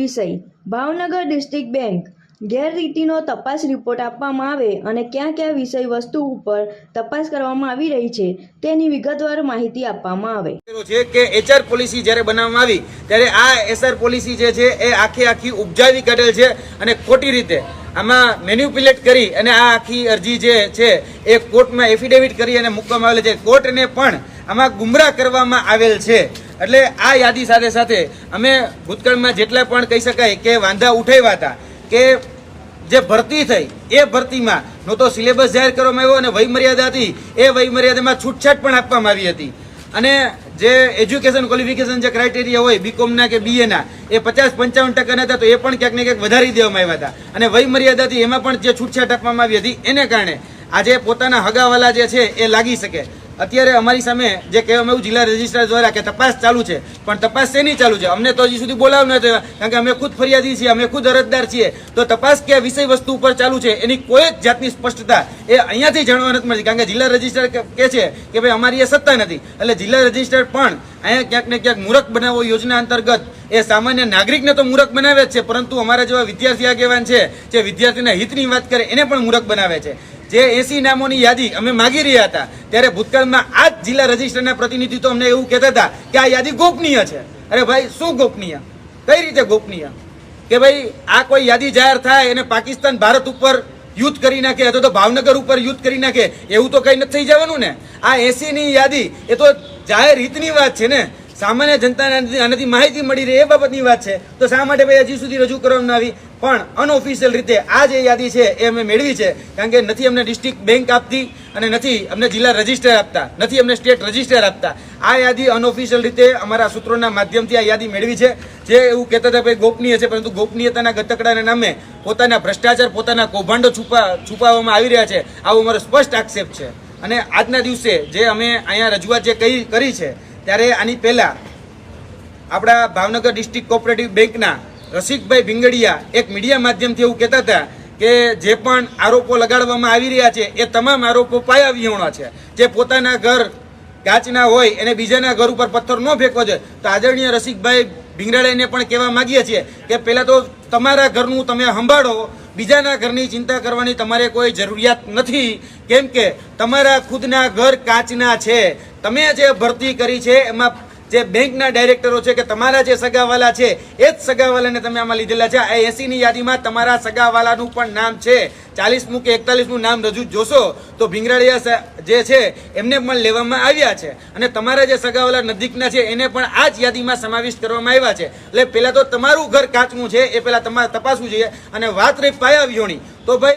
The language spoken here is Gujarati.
વિષય ભાવનગર ડિસ્ટ્રિક્ટ બેંક ગેરરીતિનો તપાસ રિપોર્ટ આપવામાં આવે અને ક્યાં ક્યાં વિષય વસ્તુ ઉપર તપાસ કરવામાં આવી રહી છે તેની વિગતવાર માહિતી આપવામાં આવે છે કે એચઆર પોલિસી જ્યારે બનાવવામાં આવી ત્યારે આ એચઆર પોલિસી જે છે એ આખી ઉપજાવી કાઢેલ છે અને ખોટી રીતે આમાં મેન્યુપ્યુલેટ કરી અને આ આખી અરજી જે છે એ કોર્ટમાં એફિડેવિટ કરી અને મૂકવામાં આવેલ છે. કોર્ટને પણ આમાં ગુમરાહ કરવામાં આવેલ છે. એટલે આ યાદી સાથે સાથે અમે ભૂતકાળમાં જેટલા પણ કહી શકાય કે વાંધા ઉઠાવ્યા હતા કે જે ભરતી થઈ એ ભરતીમાં નો તો સિલેબસ જાહેર કરવામાં આવ્યો અને વયમર્યાદા હતી એ વયમર્યાદામાં છૂટછાટ પણ આપવામાં આવી હતી અને જે એજ્યુકેશન ક્વોલિફિકેશન જે ક્રાઇટેરિયા હોય બીકોમના કે બીએના એ 50-55% હતા તો એ પણ ક્યાંક ને ક્યાંક વધારી દેવામાં આવ્યા હતા અને વયમર્યાદા હતી એમાં પણ જે છૂટછાટ આપવામાં આવી હતી એને કારણે આજે પોતાના હગાવાલા જે છે એ લાગી શકે. અત્યારે અમારી સામે જે કહેવામાં આવ્યું જિલ્લા રજિસ્ટ્રાર દ્વારા કે તપાસ ચાલુ છે, પણ તપાસ શેની ચાલુ છે અમને તો હજી સુધી બોલાવ નથી, કારણ કે અમે ખુદ ફરિયાદી છીએ, અમે ખુદ અરજદાર છીએ. તો તપાસ કયા વિષય વસ્તુ ઉપર ચાલુ છે એની કોઈ જ જાતની સ્પષ્ટતા એ અહીંયાથી જાણવા નથી મળતી, કારણ કે જિલ્લા રજિસ્ટ્રાર કહે છે કે ભાઈ અમારી એ સત્તા નથી. એટલે જિલ્લા રજિસ્ટ્રાર પણ અહીંયા ક્યાંક ને ક્યાંક મૂર્ખ બનાવો યોજના અંતર્ગત એ સામાન્ય નાગરિકને તો મૂર્ખ બનાવે જ છે, પરંતુ અમારા જેવા વિદ્યાર્થી આગેવાન છે જે વિદ્યાર્થીના હિતની વાત કરે એને પણ મૂર્ખ બનાવે છે. જે 80 નામોની યાદી અમે માગી રહ્યા હતા ત્યારે ભૂતકાળમાં આ જ જિલ્લા રજિસ્ટ્રારના પ્રતિનિધિ તો અમને એવું કહેતા હતા કે આ યાદી ગોપનીય છે. અરે ભાઈ શું ગોપનીય? કઈ રીતે ગોપનીય? કે ભાઈ આ કોઈ યાદી જાહેર થાય અને પાકિસ્તાન ભારત ઉપર યુદ્ધ કરી નાખે અથવા તો ભાવનગર ઉપર યુદ્ધ કરી નાખે એવું તો કઈ નથી થઈ જવાનું ને. આ 80ની યાદી એ તો જાહેર હિતની વાત છે ને, સામાન્ય જનતાને આનાથી માહિતી મળી રહે એ બાબતની વાત છે. તો શા માટે ભાઈ હજી સુધી રજૂ કરવામાં આવી? પણ અનઓફિશિયલ રીતે આ જે યાદી છે એ અમે મેળવી છે, કારણ કે નથી અમને ડિસ્ટ્રિક્ટ બેંક આપતી અને નથી અમને જિલ્લા રજિસ્ટ્રાર આપતા, નથી અમને સ્ટેટ રજિસ્ટ્રાર આપતા. આ યાદી અનઓફિશિયલ રીતે અમારા સૂત્રોના માધ્યમથી આ યાદી મેળવી છે. જે એવું કહેતા હતા ભાઈ ગોપનીય છે, પરંતુ ગોપનીયતાના ગતકડાના નામે પોતાના ભ્રષ્ટાચાર, પોતાના કૌભાંડો છુપાવવામાં આવી રહ્યા છે, આવો મારો સ્પષ્ટ આક્ષેપ છે. અને આજના દિવસે જે અમે અહીંયા રજૂઆત જે કરી છે ત્યારે આની પહેલા આપણા ભાવનગર ડિસ્ટ્રિક્ટ કોઓપરેટિવ બેંકના રસિકભાઈ ભીંગડિયા એક મીડિયા માધ્યમથી એવું કહેતા હતા કે જે પણ આરોપો લગાડવામાં આવી રહ્યા છે એ તમામ આરોપો પાયા વિહોણા છે. જે પોતાના ઘર કાચના હોય એને બીજાના ઘર ઉપર પથ્થર ન ફેંકવો જોઈએ. તો આદરણીય રસિકભાઈ ભીંગડિયાને પણ કહેવા માંગીએ છીએ કે પહેલાં તો તમારા ઘરનું તમે સંભાળો, બીજાના ઘરની ચિંતા કરવાની તમારે કોઈ જરૂરિયાત નથી, કેમ કે તમારા ખુદના ઘર કાચના છે. તમે જે ભરતી કરી છે એમાં જે બેંકના ડાયરેક્ટરો છે કે તમારા જે સગાવાલા છે એ જ સગાવાલાને તમે આમાં લીધેલા છે. આ 80ની યાદીમાં તમારા સગાવાલાનું પણ નામ છે. 40મું કે 41મું નામ રજૂ જોશો તો ભીંગડિયા જે છે એમને પણ લેવામાં આવ્યા છે અને તમારા જે સગાવાલા નજીકના છે એને પણ આ જ યાદીમાં સમાવિષ્ટ કરવામાં આવ્યા છે. એટલે પહેલાં તો તમારું ઘર કાચનું છે એ પહેલાં તમારે તપાસવું જોઈએ. અને વાત રહી પાયા વિહોણી, તો ભાઈ